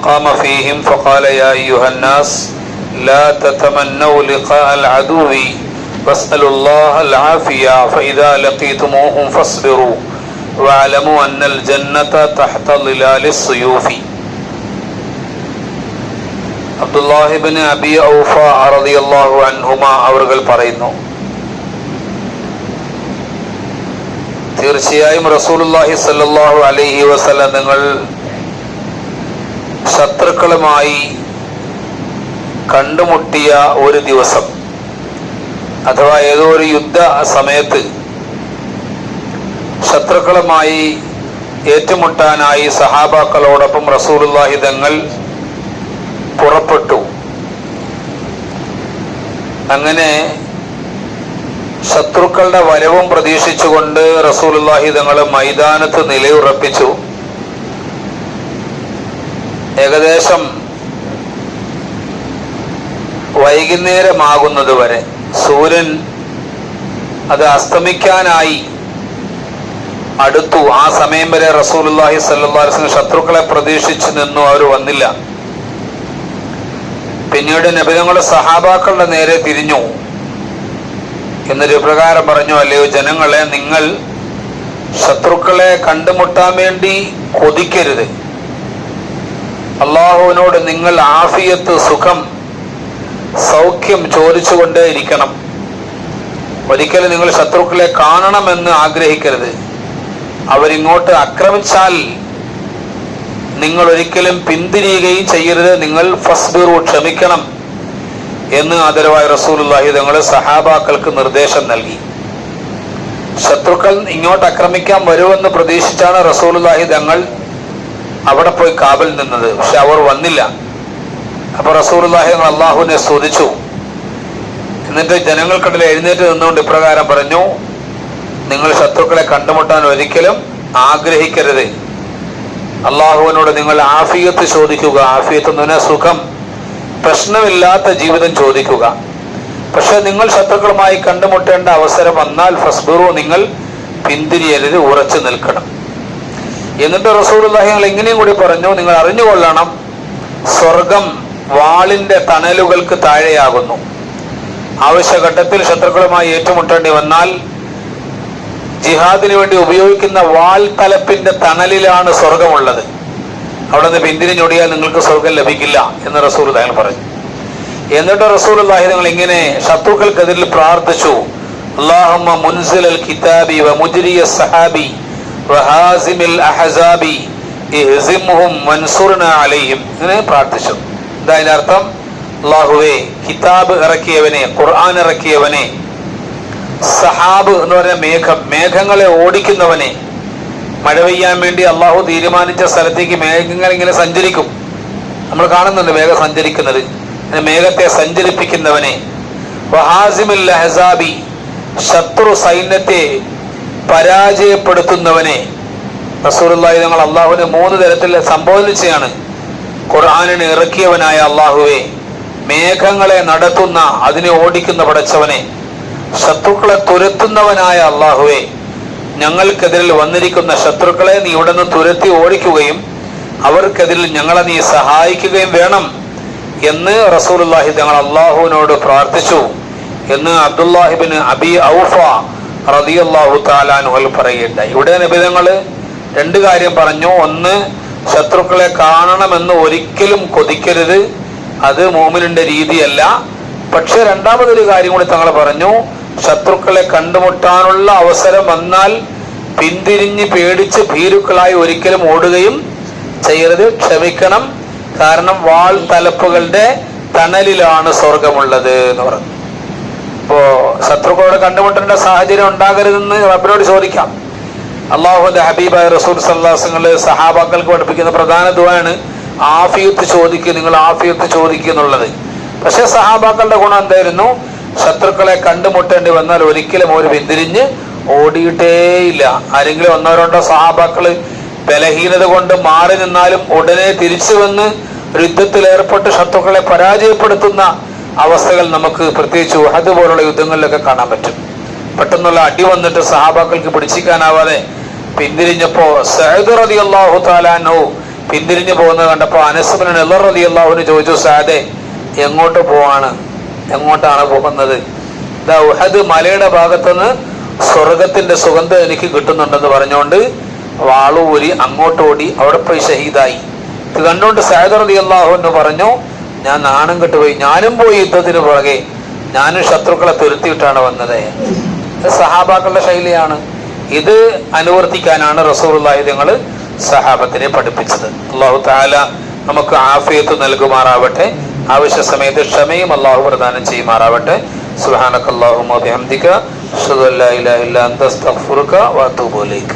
قام فيهم فقال يا أيها الناس لا تتمنوا لقاء العدو واسألوا الله العافية فإذا لقيتموهم فاصبروا واعلموا أن الجنة تحت ظلال السيوف. Abdullahi Ibnu Abi Awfa റളിയല്ലാഹു അൻഹുമാ അവർ പറയുന്നു, തീർച്ചയായും റസൂലുള്ളാഹി സ്വല്ലല്ലാഹു അലൈഹി വസല്ലം നിങ്ങൾ ശത്രുക്കളുമായി കണ്ടുമുട്ടിയ ഒരു ദിവസം അഥവാ ഏതോ ഒരു യുദ്ധ സമയത്ത് ശത്രുക്കളുമായി ഏറ്റുമുട്ടാനായി സഹാബാക്കളോടൊപ്പം റസൂലുള്ളാഹി തങ്ങൾ പുറപ്പെട്ടു. അങ്ങനെ ശത്രുക്കളുടെ വരവും പ്രതീക്ഷിച്ചുകൊണ്ട് റസൂലുള്ളാഹി തങ്ങൾ മൈതാനത്ത് നിലയുറപ്പിച്ചു. ഏകദേശം വൈകുന്നേരമാകുന്നത് വരെ, സൂര്യൻ അത് അസ്തമിക്കാനായി അടുത്തു, ആ സമയം വരെ റസൂലുള്ളാഹി സ്വല്ലല്ലാഹു അലൈഹി വസല്ലം ശത്രുക്കളെ പ്രതീക്ഷിച്ചു നിന്നു. അവർ വന്നില്ല. പിന്നീട് നബി തങ്ങൾ സഹാബാക്കളുടെ നേരെ തിരിഞ്ഞു. എന്നൊരു പ്രകാരം പറഞ്ഞു, അല്ലയോ ജനങ്ങളെ, നിങ്ങൾ ശത്രുക്കളെ കണ്ടുമുട്ടാൻ വേണ്ടി കൊതിക്കരുത്. അള്ളാഹുവിനോട് നിങ്ങൾ ആഫിയത്ത്, സുഖം, സൗഖ്യം ചോദിച്ചുകൊണ്ടേ ഇരിക്കണം. ഒരിക്കലും നിങ്ങൾ ശത്രുക്കളെ കാണണമെന്ന് ആഗ്രഹിക്കരുത്. അവരിങ്ങോട്ട് ആക്രമിച്ചാൽ നിങ്ങൾ ഒരിക്കലും പിന്തിരിയുകയും ചെയ്യരുത്. നിങ്ങൾ ഫസ്ബിറു, ക്ഷമിക്കണം എന്ന് ആദരവായ റസൂലുള്ളാഹി തങ്ങൾ സഹാബാക്കൾക്ക് നിർദ്ദേശം നൽകി. ശത്രുക്കൾ ഇങ്ങോട്ട് ആക്രമിക്കാൻ വരുമെന്ന് പ്രതീക്ഷിച്ചാണ് റസൂലുള്ളാഹി തങ്ങൾ അവിടെ പോയി കാബിൽ നിന്നത്. പക്ഷെ അവർ വന്നില്ല. അപ്പൊ റസൂലുള്ളാഹി തങ്ങൾ അള്ളാഹുവിനെ സ്തുതിച്ചു. എന്നിട്ട് ജനങ്ങൾക്കിടയിൽ എഴുന്നേറ്റ് നിന്നുകൊണ്ട് ഇപ്രകാരം പറഞ്ഞു, നിങ്ങൾ ശത്രുക്കളെ കണ്ടുമുട്ടാൻ ഒരിക്കലും ആഗ്രഹിക്കരുത്. അള്ളാഹുവിനോട് നിങ്ങൾ ആഫിയത്ത് ചോദിക്കുക. ആഫിയത്ത് എന്ന് പറഞ്ഞാൽ സുഖം, പ്രശ്നമില്ലാത്ത ജീവിതം ചോദിക്കുക. പക്ഷെ നിങ്ങൾ ശത്രുക്കളുമായി കണ്ടുമുട്ടേണ്ട അവസരം വന്നാൽ ഫസ്ബിറു, നിങ്ങൾ പിന്തിരിയരുത്, ഉറച്ചു നിൽക്കണം. എന്നിട്ട് റസൂലുള്ളാഹി ഇങ്ങനെയും കൂടി പറഞ്ഞു, നിങ്ങൾ അറിഞ്ഞുകൊള്ളണം, സ്വർഗം വാളിന്റെ തണലുകൾക്ക് താഴെയാകുന്നു. ആവശ്യഘട്ടത്തിൽ ശത്രുക്കളുമായി ഏറ്റുമുട്ടേണ്ടി വന്നാൽ ജിഹാദിന് വേണ്ടി ഉപയോഗിക്കുന്ന വാൾ തലപ്പിന്റെ തണലിലാണ് സ്വർഗമുള്ളത്. അവിടെ നിന്ന് പിന്തിരിഞ്ഞൊടിയാൽ നിങ്ങൾക്ക് സ്വർഗം ലഭിക്കില്ല എന്ന് റസൂലുള്ളാഹി പറഞ്ഞു. എന്നിട്ട് റസൂലുള്ളാഹി തങ്ങൾ ഇങ്ങനെ ശത്രുക്കൾക്കെതിരിൽ പ്രാർത്ഥിച്ചു, അല്ലാഹുമ്മ മുൻസിലൽ കിതാബി വ മുജ്രിയ സഹാബി വ ഹാസിമിൽ അഹ്സാബി ഇഹ്സിംഹും വൻസുർനാ അലൈഹിം. ഇങ്ങനെ പ്രാർത്ഥിച്ചു. അതിന്റെ അർത്ഥം, അല്ലാഹുവേ, കിതാബ് ഇറക്കിയവനെ, ഖുർആൻ ഇറക്കിയവനെ, സഹാബ് എന്ന് പറയുന്ന മേഘം, മേഘങ്ങളെ ഓടിക്കുന്നവനെ, മഴ പെയ്യാൻ വേണ്ടി അള്ളാഹു തീരുമാനിച്ച സ്ഥലത്തേക്ക് മേഘങ്ങൾ ഇങ്ങനെ സഞ്ചരിക്കും. നമ്മൾ കാണുന്നുണ്ട് മേഘം സഞ്ചരിക്കുന്നത്. മേഘത്തെ സഞ്ചരിപ്പിക്കുന്നവനെ, വഹാസിമിൽ അഹ്സാബി, ശത്രു സൈന്യത്തെ പരാജയപ്പെടുത്തുന്നവനെ. റസൂലുള്ളാഹി തങ്ങൾ അള്ളാഹുവിനെ 3 തരത്തിൽ സംബോധിച്ചാണ്. ഖുർആനിനെ ഇറക്കിയവനായ അള്ളാഹുവെ, മേഘങ്ങളെ നടത്തുന്ന, അതിനെ ഓടിക്കുന്ന പടച്ചവനെ, ശത്രുക്കളെ തുരത്തുന്നവനായ അള്ളാഹുവെ, ഞങ്ങൾക്കെതിരിൽ വന്നിരിക്കുന്ന ശത്രുക്കളെ നീ ഇവിടെ നിന്ന് തുരത്തി ഓടിക്കുകയും അവർക്കെതിരിൽ ഞങ്ങളെ നീ സഹായിക്കുകയും വേണം എന്ന് റസൂലുള്ളാഹി തങ്ങൾ അള്ളാഹുവിനോട് പ്രാർത്ഥിച്ചു എന്ന് അബ്ദുല്ലാഹി ഇബ്നു അബി ഔഫ റളിയല്ലാഹു തആല അൻഹു പറയുകയുണ്ടായി. ഇവിടെ നബി തങ്ങൾ 2 കാര്യം പറഞ്ഞു. ഒന്ന്, ശത്രുക്കളെ കാണണമെന്ന് ഒരിക്കലും കൊതിക്കരുത്, അത് മുഅ്മിനിന്റെ രീതിയല്ല. പക്ഷെ രണ്ടാമതൊരു കാര്യം കൂടി തങ്ങൾ പറഞ്ഞു, ശത്രുക്കളെ കണ്ടുമുട്ടാനുള്ള അവസരം വന്നാൽ പിന്തിരിഞ്ഞ് പേടിച്ച് ഭീരുക്കളായി ഒരിക്കലും ഓടുകയും ചെയ്യരുത്, ക്ഷമിക്കണം. കാരണം വാൾ തലപ്പുകളുടെ തണലിലാണ് സ്വർഗമുള്ളത് എന്ന് പറഞ്ഞു. ഇപ്പോ ശത്രുക്കളോട് കണ്ടുമുട്ടേണ്ട സാഹചര്യം ഉണ്ടാകരുതെന്ന് റബ്ബിനോട് ചോദിക്കാം. അള്ളാഹുവിന്റെ ഹബീബായ റസൂൽ സല്ലല്ലാഹു അലൈഹി വസല്ലം സഹാബാക്കൾക്ക് പഠിപ്പിക്കുന്ന പ്രധാന ദുആണ് ആഫിയത്ത് ചോദിക്കുക, നിങ്ങൾ ആഫിയത്ത് ചോദിക്കുക എന്നുള്ളത്. പക്ഷെ സഹാബാക്കളുടെ ഗുണം എന്തായിരുന്നു? ശത്രുക്കളെ കണ്ടുമുട്ടേണ്ടി വന്നാൽ ഒരിക്കലും ഒരു പിന്തിരിഞ്ഞ് ഓടിയിട്ടേയില്ല. ആരെങ്കിലും 1-2 സഹാബാക്കള് ബലഹീനത കൊണ്ട് മാറി നിന്നാലും ഉടനെ തിരിച്ചു വന്ന് യുദ്ധത്തിൽ ഏർപ്പെട്ട് ശത്രുക്കളെ പരാജയപ്പെടുത്തുന്ന അവസ്ഥകൾ നമുക്ക് പ്രത്യേകിച്ച് ഉഹദ് പോലുള്ള യുദ്ധങ്ങളിലൊക്കെ കാണാൻ പറ്റും. പെട്ടെന്നുള്ള അടി വന്നിട്ട് സഹാബാക്കൾക്ക് പിടിച്ചിക്കാനാവാതെ പിന്തിരിഞ്ഞപ്പോ സഅദ് റളിയല്ലാഹു തആല അൻഹു പിന്തിരിഞ്ഞു പോകുന്നത് കണ്ടപ്പോൾ അനസ് ഇബ്നു നളർ റളിയല്ലാഹു അൻഹു ചോദിച്ചു, സഅദേ എങ്ങോട്ട് പോവാണ്, എങ്ങോട്ടാണ് പോകുന്നത്? ഇതാ ഉഹദ് മലയുടെ ഭാഗത്തുനിന്ന് സ്വർഗത്തിന്റെ സുഗന്ധം എനിക്ക് കിട്ടുന്നുണ്ടെന്ന് പറഞ്ഞുകൊണ്ട് വാളൂരി അങ്ങോട്ടോടി അവിടെ പോയി ഷഹീദായി. ഇത് കണ്ടുകൊണ്ട് സഅദ് റളിയല്ലാഹു അൻഹു പറഞ്ഞു, ഞാൻ നാണം കെട്ടുപോയി, ഞാനും പോയി യുദ്ധത്തിന് പുറകെ, ഞാനും ശത്രുക്കളെ തുരത്തിയിട്ടാണ് വന്നത്. സഹാബാക്കളുടെ ശൈലിയാണ്. ഇത് അനുവർത്തിക്കാനാണ് റസൂലുള്ളാഹി തങ്ങൾ സഹാബത്തിനെ പഠിപ്പിച്ചത്. അല്ലാഹു തആല നമുക്ക് ആഫിയത്ത് നൽകുമാറാവട്ടെ. ആവശ്യ സമയത്ത് ക്ഷമയും അല്ലാഹു പ്രദാനം ചെയ്യുമാറാവട്ടെ. സുബ്ഹാനകല്ലാഹുമ്മ വബിഹംദിക അഷ്ഹദു അല്ലാ ഇലാഹ ഇല്ലാ അൻത അസ്തഗ്ഫിറുക വഅതൂബു ഇലൈക്.